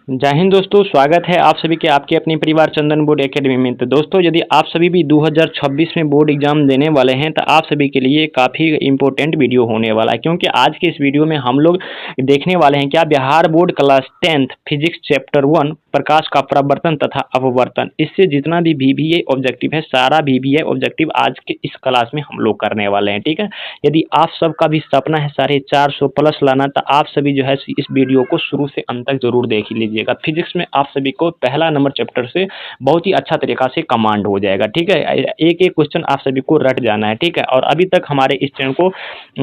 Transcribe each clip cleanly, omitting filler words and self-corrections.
जय हिंद दोस्तों, स्वागत है आप सभी के आपके अपने परिवार चंदन बोर्ड एकेडमी में। तो दोस्तों, यदि आप सभी भी 2026 में बोर्ड एग्जाम देने वाले हैं तो आप सभी के लिए काफ़ी इंपॉर्टेंट वीडियो होने वाला है, क्योंकि आज के इस वीडियो में हम लोग देखने वाले हैं क्या Bihar board class 10th physics chapter 1 प्रकाश का प्रवर्तन तथा अपवर्तन, इससे जितना भी बीबीए ऑब्जेक्टिव है सारा बीबीए ऑब्जेक्टिव आज के इस क्लास में हम लोग करने वाले हैं। ठीक है, यदि आप सबका भी सपना है 450 प्लस लाना तो आप सभी जो है इस वीडियो को शुरू से अंत तक जरूर देख लीजिएगा। फिजिक्स में आप सभी को पहला नंबर चैप्टर से बहुत ही अच्छा तरीका से कमांड हो जाएगा। ठीक है, एक एक क्वेश्चन आप सभी को रट जाना है। ठीक है, और अभी तक हमारे इस चैनल को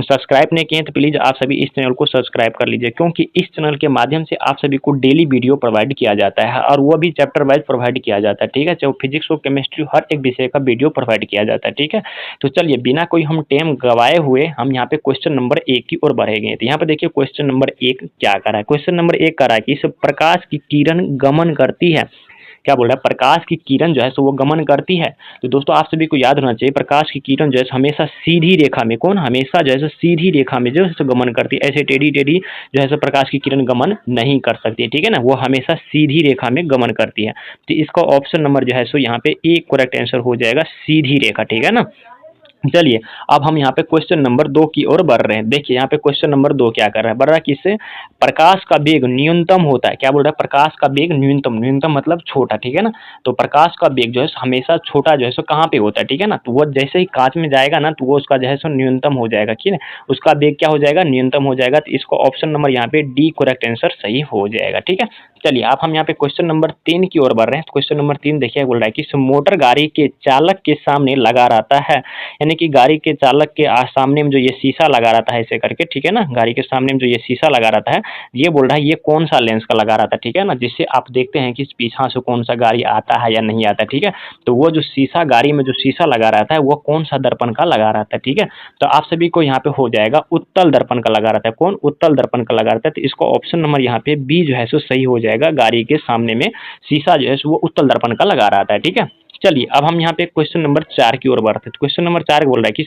सब्सक्राइब नहीं किए तो प्लीज आप सभी इस चैनल को सब्सक्राइब कर लीजिए, क्योंकि इस चैनल के माध्यम से आप सभी को डेली वीडियो प्रोवाइड किया जाता है और वो भी चैप्टर वाइज प्रोवाइड किया जाता है। ठीक है, चाहे फिजिक्स हो केमिस्ट्री, हर एक विषय का वीडियो प्रोवाइड किया जाता है। ठीक है, तो चलिए बिना कोई हम टाइम गवाए हुए हम यहाँ पे क्वेश्चन नंबर 1 की ओर बढ़ेंगे। तो यहाँ पे देखिए क्वेश्चन नंबर 1 क्या कर रहा है। क्वेश्चन नंबर 1 कर रहा है कि इस प्रकाश की किरण गमन करती है। क्या बोल रहा है, प्रकाश की किरण जो है सो वो गमन करती है। तो दोस्तों आप सभी को याद होना चाहिए प्रकाश की किरण जो है हमेशा सीधी रेखा में, कौन हमेशा जो है सीधी रेखा में जो है गमन करती है। ऐसे टेढ़ी टेढ़ी जो है प्रकाश की किरण गमन नहीं कर सकती है। ठीक है ना, वो हमेशा सीधी रेखा में गमन करती है। तो इसका ऑप्शन नंबर जो है सो यहाँ पे एक करेक्ट आंसर हो जाएगा, सीधी रेखा। ठीक है ना, चलिए अब हम यहाँ पे क्वेश्चन नंबर 2 की ओर बढ़ रहे हैं। देखिए यहाँ पे क्वेश्चन नंबर 2 क्या कर रहा है, बढ़ रहा है किससे, प्रकाश का वेग न्यूनतम होता है। क्या बोल रहा है, प्रकाश का वेग न्यूनतम, न्यूनतम मतलब छोटा। ठीक है ना, तो प्रकाश का वेग जो है हमेशा छोटा जो है सो कहाँ पे होता है। ठीक है ना, तो वो जैसे ही कांच में जाएगा ना तो वो उसका जो है सो न्यूनतम हो जाएगा। ठीक है, उसका वेग क्या हो जाएगा, न्यूनतम हो जाएगा। तो इसको ऑप्शन नंबर यहाँ पे डी करेक्ट आंसर सही हो जाएगा। ठीक है, चलिए अब हम यहाँ पे क्वेश्चन नंबर 3 की ओर बढ़ रहे हैं। क्वेश्चन नंबर 3 देखिए बोल रहा है कि मोटर गाड़ी के चालक के सामने लगा रहता है, यानी कि गाड़ी के चालक के सामने में जो ये शीशा लगा रहता है ऐसे करके। ठीक है ना, गाड़ी के सामने में जो ये शीशा लगा रहता है, ये बोल रहा है ये कौन सा लेंस का लगा रहता है। ठीक है ना, जिससे आप देखते हैं कि पीछा से कौन सा गाड़ी आता है या नहीं आता। ठीक है, तो वो जो शीशा गाड़ी में जो शीशा लगा रहता है वो कौन सा दर्पण का लगा रहता है। ठीक है, तो आप सभी को यहाँ पे हो जाएगा उत्तल दर्पण का लगा रहता है। कौन, उत्तल दर्पण का लगा रहता है। तो इसको ऑप्शन नंबर यहाँ पे बी जो है सो सही हो जाएगा, गाड़ी के सामने में शीशा जो है वो उत्तल दर्पण का लगा रहता है। ठीक है, चलिए अब हम यहाँ पे क्वेश्चन नंबर 4 की ओर बढ़ते हैं। क्वेश्चन नंबर 4 बोल रहा है कि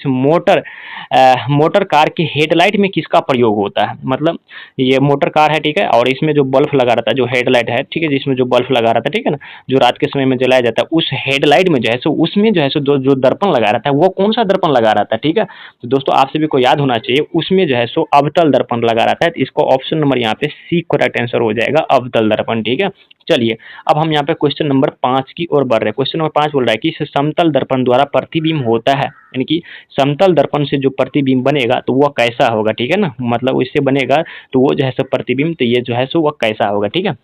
मोटर कार की हेडलाइट में किसका प्रयोग होता है। मतलब ये मोटर कार है, ठीक है, और इसमें जो बल्ब लगा रहता है, जो हेडलाइट है, ठीक है, जिसमें जो बल्ब लगा रहता है, ठीक है ना, जो रात के समय में जलाया जाता है, उस हेडलाइट में जो है सो उसमें जो है सो जो दर्पण लगा रहता है वो कौन सा दर्पण लगा रहता है। ठीक है, तो दोस्तों आप सभी को याद होना चाहिए उसमें जो है सो अवतल दर्पण लगा रहता है। तो इसको ऑप्शन नंबर यहाँ पे सी करेक्ट आंसर हो जाएगा, अवतल दर्पण। ठीक है, चलिए अब हम यहाँ पे क्वेश्चन नंबर 5 की ओर बढ़ रहे हैं। क्वेश्चन नंबर 5 बोल रहा है कि समतल दर्पण द्वारा प्रतिबिंब होता है, यानी कि समतल दर्पण से जो प्रतिबिंब बनेगा तो वह कैसा होगा। ठीक है ना, मतलब इससे बनेगा तो वो जो है सो प्रतिबिंब, तो ये जो है सो वह कैसा होगा। ठीक है,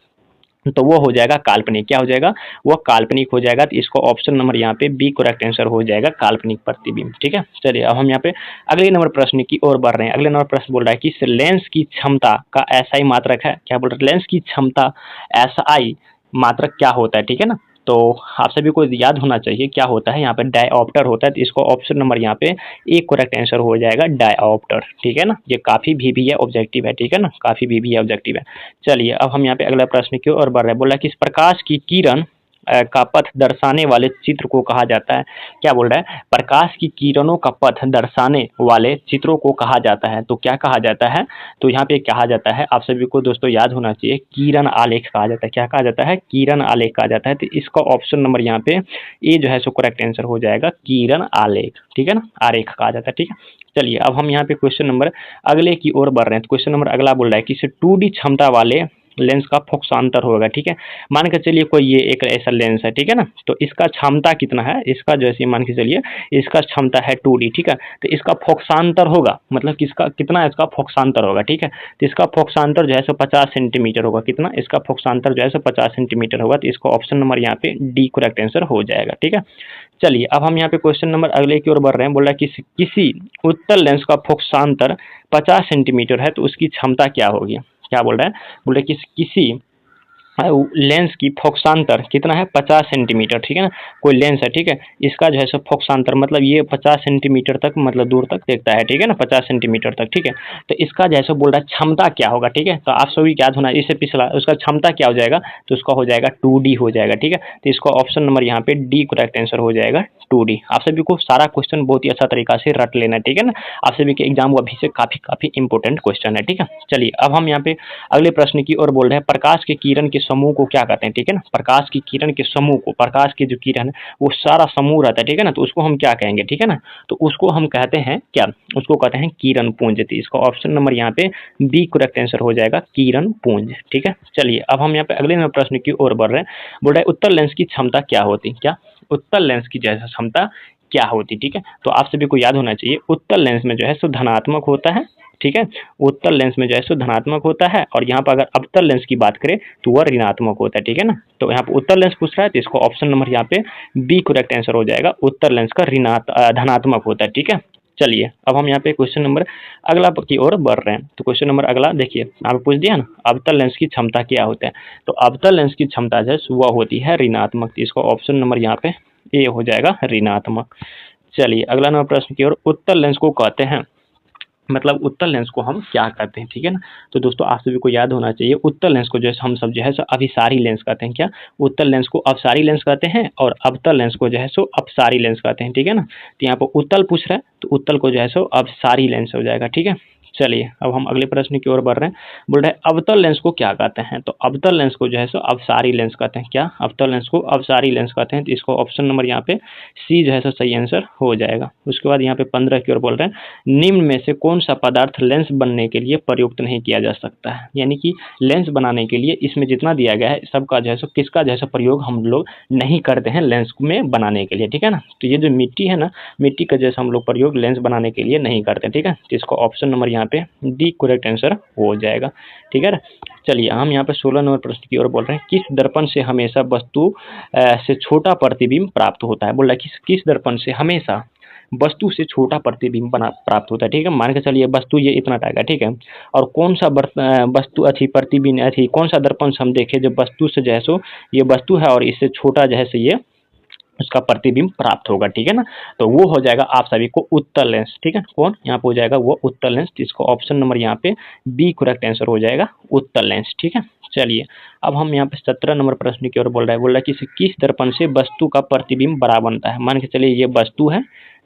तो वो हो जाएगा काल्पनिक। क्या हो जाएगा, वो काल्पनिक हो जाएगा। तो इसको ऑप्शन नंबर यहाँ पे बी करेक्ट आंसर हो जाएगा, काल्पनिक प्रतिबिंब। ठीक है, चलिए अब हम यहाँ पे अगले नंबर प्रश्न की ओर बढ़ रहे हैं। अगले नंबर प्रश्न बोल रहा है कि लेंस की क्षमता का एसआई मात्रक है। क्या बोल रहा है, लेंस की क्षमता एसआई मात्रक क्या होता है। ठीक है ना, तो आप सभी को याद होना चाहिए क्या होता है, यहाँ पे डायऑप्टर होता है। तो इसको ऑप्शन नंबर यहाँ पे एक करेक्ट आंसर हो जाएगा, डायऑप्टर। ठीक है ना, ये काफी भी ऑब्जेक्टिव है। ठीक है ना, काफी भी ऑब्जेक्टिव है। चलिए अब हम यहाँ पे अगला प्रश्न की ओर बढ़ रहे हैं। बोला कि इस प्रकाश की किरण का पथ दर्शाने वाले चित्र को कहा जाता है। क्या बोल रहा है, प्रकाश की किरणों का पथ दर्शाने वाले चित्रों को कहा जाता है। तो क्या कहा जाता है, तो यहाँ पे कहा जाता है, आप सभी को दोस्तों याद होना चाहिए, किरण आलेख कहा जाता है। क्या कहा जाता है, किरण आलेख कहा जाता है। तो इसका ऑप्शन नंबर यहाँ पे ए जो है सो करेक्ट आंसर हो जाएगा, किरण आलेख। ठीक है ना, आरेख कहा जाता है। ठीक है, चलिए अब हम यहाँ पे क्वेश्चन नंबर अगले की ओर बढ़ रहे हैं। क्वेश्चन नंबर अगला बोल रहा है कि 2D क्षमता वाले लेंस का फोकसांतर होगा। ठीक है, मान के चलिए कोई ये एक ऐसा लेंस है, ठीक है ना, तो इसका क्षमता कितना है, इसका जैसे मान के चलिए इसका क्षमता है 2D। ठीक है, तो इसका फोकसांतर होगा, मतलब किसका कितना इसका फोकसांतर होगा। ठीक है, तो इसका फोकसांतर जो है सो 50 सेंटीमीटर होगा। कितना, इसका फोकसांतर जो है सो 50 सेंटीमीटर होगा। तो इसको ऑप्शन नंबर यहाँ पे डी करेक्ट आंसर हो जाएगा। ठीक है, चलिए अब हम यहाँ पे क्वेश्चन नंबर अगले की ओर बढ़ रहे हैं। बोल रहा है कि किसी उत्तल लेंस का फोकसांतर 50 सेंटीमीटर है तो उसकी क्षमता क्या होगी। क्या बोल रहा है, बोल रहे कि किसी लेंस की फोकसांतर कितना है, 50 सेंटीमीटर। ठीक है ना, कोई लेंस है, ठीक है, इसका जो है सो फोकसांतर मतलब ये 50 सेंटीमीटर तक, मतलब दूर तक देखता है। ठीक है ना, 50 सेंटीमीटर तक। ठीक है, तो इसका जो है सो बोल रहा है क्षमता क्या होगा। ठीक है, तो आप सभी याद होना, इससे पिछला उसका क्षमता क्या हो जाएगा, तो उसका हो जाएगा 2D हो जाएगा। ठीक है, तो इसको ऑप्शन नंबर यहाँ पे डी करेक्ट आंसर हो जाएगा, 2D। आप सभी को सारा क्वेश्चन बहुत ही अच्छा तरीका से रट लेना है। ठीक है ना, आप सभी के एग्जाम अभी से काफी इंपॉर्टेंट क्वेश्चन है। ठीक है, चलिए अब हम यहाँ पे अगले प्रश्न की ओर बोल रहे हैं, प्रकाश के किरण के समूह को क्या कहते हैं, ठीक है ना, प्रकाश की किरण के समूह को, प्रकाश की जो किरण है वो सारा समूह रहता है, ठीक है ना, तो उसको हम क्या कहेंगे, ठीक है ना, तो उसको हम कहते हैं क्या, उसको कहते हैं किरण पुंज। तो इसका ऑप्शन नंबर यहाँ पे बी करेक्ट आंसर हो जाएगा, किरण पुंज, ठीक है। चलिए अब हम यहाँ पे अगले नंबर प्रश्न की ओर बढ़ रहे हैं। बोल रहा है उत्तल लेंस की क्षमता क्या होती, क्या उत्तल लेंस की जैसा क्षमता क्या होती, ठीक है। तो आप सभी को याद होना चाहिए उत्तल लेंस में जो है सो धनात्मक होता है, ठीक है, उत्तल लेंस में जो है सो धनात्मक होता है, और यहाँ पर अगर अवतल लेंस की बात करें तो वह ऋणात्मक होता है, ठीक है ना। तो यहाँ पर उत्तल लेंस पूछ रहा है तो इसको ऑप्शन नंबर यहाँ पे बी करेक्ट आंसर हो जाएगा, उत्तल लेंस का धनात्मक होता है, ठीक है। चलिए अब हम यहाँ पे क्वेश्चन नंबर अगला की ओर बढ़ रहे हैं। तो क्वेश्चन नंबर अगला देखिए, आपने पूछ दिया ना अवतल लेंस की क्षमता क्या होता है, तो अवतल लेंस की क्षमता जो है वह होती है ऋणात्मक। इसको ऑप्शन नंबर यहाँ पे ए हो जाएगा, ऋणात्मक। चलिए अगला नंबर प्रश्न की ओर, उत्तल लेंस को कहते हैं, मतलब उत्तल लेंस को हम क्या कहते हैं, ठीक है ना। तो दोस्तों आप सभी को याद होना चाहिए उत्तल लेंस को जो है हम सब जो है सो अभिसारी लेंस कहते हैं, क्या उत्तल लेंस को अवसारी लेंस कहते हैं, और अवतल लेंस को जो है सो अपसारी लेंस कहते हैं, ठीक है ना। तो यहाँ पर उत्तल पूछ रहा है तो उत्तल को जो है सो अवसारी लेंस हो जाएगा, ठीक है। चलिए अब हम अगले प्रश्न की ओर बढ़ रहे हैं। बोल रहे हैं अवतल लेंस को क्या कहते हैं, तो अवतल लेंस को जो है सो अवसारी लेंस कहते हैं, क्या अवतल लेंस को अवसारी लेंस कहते हैं। तो इसको ऑप्शन नंबर यहाँ पे सी जो है सो सही आंसर हो जाएगा। उसके बाद यहाँ पे 15 की ओर बोल रहे हैं निम्न में से कौन सा पदार्थ लेंस बनने के लिए प्रयुक्त नहीं किया जा सकता है, यानी कि लेंस बनाने के लिए इसमें जितना दिया गया है सबका जो है सो किसका जो है सो प्रयोग हम लोग नहीं करते हैं लेंस में बनाने के लिए, ठीक है ना। तो ये जो मिट्टी है ना, मिट्टी का जैसा हम लोग प्रयोग लेंस बनाने के लिए नहीं करते, ठीक है। तो इसको ऑप्शन नंबर यहाँ पे डी करेक्ट आंसर हो जाएगा, ठीक है ना। चलिए हम यहाँ पे 16 नंबर प्रश्न की ओर बोल रहे हैं किस दर्पण से हमेशा वस्तु से छोटा प्रतिबिंब प्राप्त होता है। बोल रहा है किस दर्पण से हमेशा वस्तु से छोटा प्रतिबिंब बना प्राप्त होता है, ठीक है। मान के चलिए वस्तु ये इतना टाइप, ठीक है, और कौन सा वस्तु अच्छी प्रतिबिंब अच्छी कौन सा दर्पण से हम देखें जो वस्तु से जो है सो ये वस्तु है और इससे छोटा जो है सो ये उसका प्रतिबिंब प्राप्त होगा, ठीक है ना। तो वो हो जाएगा आप सभी को उत्तल लेंस, ठीक है, कौन यहाँ पे हो जाएगा वो उत्तल लेंस। इसको ऑप्शन नंबर यहाँ पे बी करेक्ट आंसर हो जाएगा, उत्तल लेंस, ठीक है। चलिए अब हम यहाँ पे 17 नंबर प्रश्न की ओर बोल रहा है कि किस दर्पण से वस्तु का प्रतिबिंब बड़ा बनता है। मान के चलिए ये वस्तु है,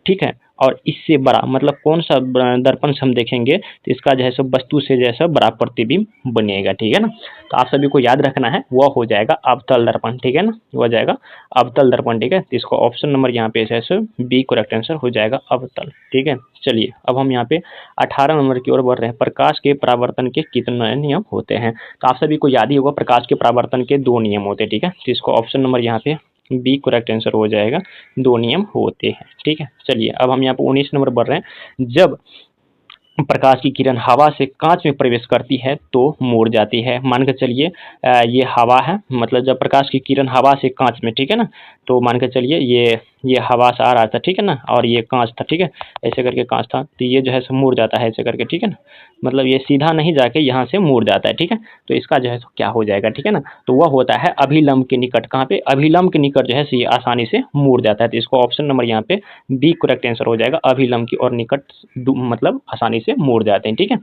ठीक है, और इससे बड़ा मतलब कौन सा दर्पण से हम देखेंगे तो इसका जो है सो वस्तु से जैसा बड़ा प्रतिबिंब बनेगा, ठीक है ना। तो आप सभी को याद रखना है वह हो जाएगा अवतल दर्पण, ठीक है ना, वह जाएगा अवतल दर्पण, ठीक है। तो इसको ऑप्शन नंबर यहाँ पे जैसे बी करेक्ट आंसर हो जाएगा अवतल, ठीक है। चलिए अब हम यहाँ पे 18 नंबर की ओर बढ़ रहे हैं। प्रकाश के परावर्तन के कितने नियम होते हैं, तो आप सभी को याद ही होगा प्रकाश के परावर्तन के 2 नियम होते हैं, ठीक है। तो इसको ऑप्शन नंबर यहाँ पे बी करेक्ट आंसर हो जाएगा, 2 नियम होते हैं, ठीक है। चलिए अब हम यहाँ पे 19 नंबर बढ़ रहे हैं। जब प्रकाश की किरण हवा से कांच में प्रवेश करती है तो मुड़ जाती है। मान के चलिए ये हवा है, मतलब जब प्रकाश की किरण हवा से कांच में, ठीक है ना, तो मान के चलिए ये हवा से आ रहा था, ठीक है ना, और ये कांच था, ठीक है, ऐसे करके कांच था, तो ये जो है मुड़ जाता है ऐसे करके, ठीक है ना, मतलब ये सीधा नहीं जाके यहाँ से मुड़ जाता है, ठीक है। तो इसका जो है क्या हो जाएगा, ठीक है ना, तो वह होता है अभिलंब के निकट। कहाँ पे, अभिलंब के निकट जो है ये आसानी से मुड़ जाता है। तो इसको ऑप्शन नंबर यहाँ पे बी करेक्ट आंसर हो जाएगा, अभिलंब की और निकट मतलब आसानी से मुड़ जाते हैं, ठीक है।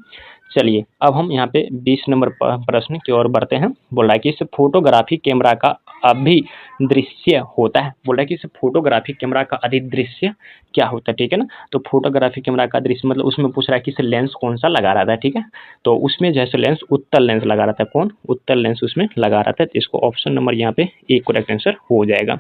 चलिए अब हम यहाँ पे 20 नंबर प्रश्न की ओर बढ़ते हैं। बोल रहा है कि इस फोटोग्राफी कैमरा का अभिदृश्य होता है। बोल रहा है कि इस फोटोग्राफी कैमरा का अधिदृश्य क्या होता है, ठीक है ना। तो फोटोग्राफी कैमरा का दृश्य मतलब उसमें पूछ रहा है कि इस लेंस कौन सा लगा रहा था, ठीक है। तो उसमें जैसे लेंस उत्तल लेंस लगा रहा था, कौन उत्तल लेंस उसमें लगा रहा था। तो इसको ऑप्शन नंबर यहाँ पे ए करेक्ट आंसर हो जाएगा।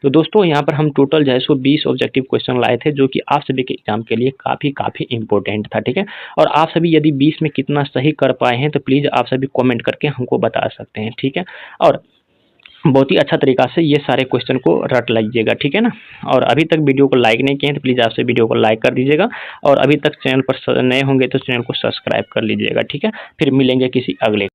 तो दोस्तों यहाँ पर हम टोटल जो है सो 20 ऑब्जेक्टिव क्वेश्चन लाए थे जो कि आप सभी के एग्जाम के लिए काफ़ी इंपॉर्टेंट था, ठीक है। और आप सभी यदि 20 में कितना सही कर पाए हैं तो प्लीज़ आप सभी कमेंट करके हमको बता सकते हैं, ठीक है। और बहुत ही अच्छा तरीका से ये सारे क्वेश्चन को रट लीजिएगा, ठीक है ना। और अभी तक वीडियो को लाइक नहीं किए हैं तो प्लीज़ आपसे वीडियो को लाइक कर दीजिएगा, और अभी तक चैनल पर नए होंगे तो चैनल को सब्सक्राइब कर लीजिएगा, ठीक है। फिर मिलेंगे किसी अगले